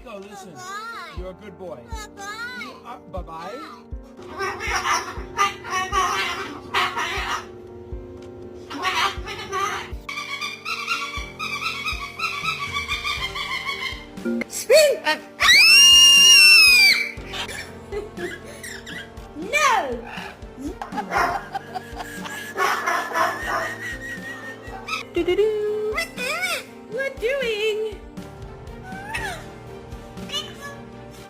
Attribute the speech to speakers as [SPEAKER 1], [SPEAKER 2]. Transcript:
[SPEAKER 1] Nico, listen.
[SPEAKER 2] Bye-bye.
[SPEAKER 1] You're a good boy.
[SPEAKER 2] Bye-bye.
[SPEAKER 1] Bye-bye.
[SPEAKER 2] Spin! No!
[SPEAKER 3] Do-do-do. What doing?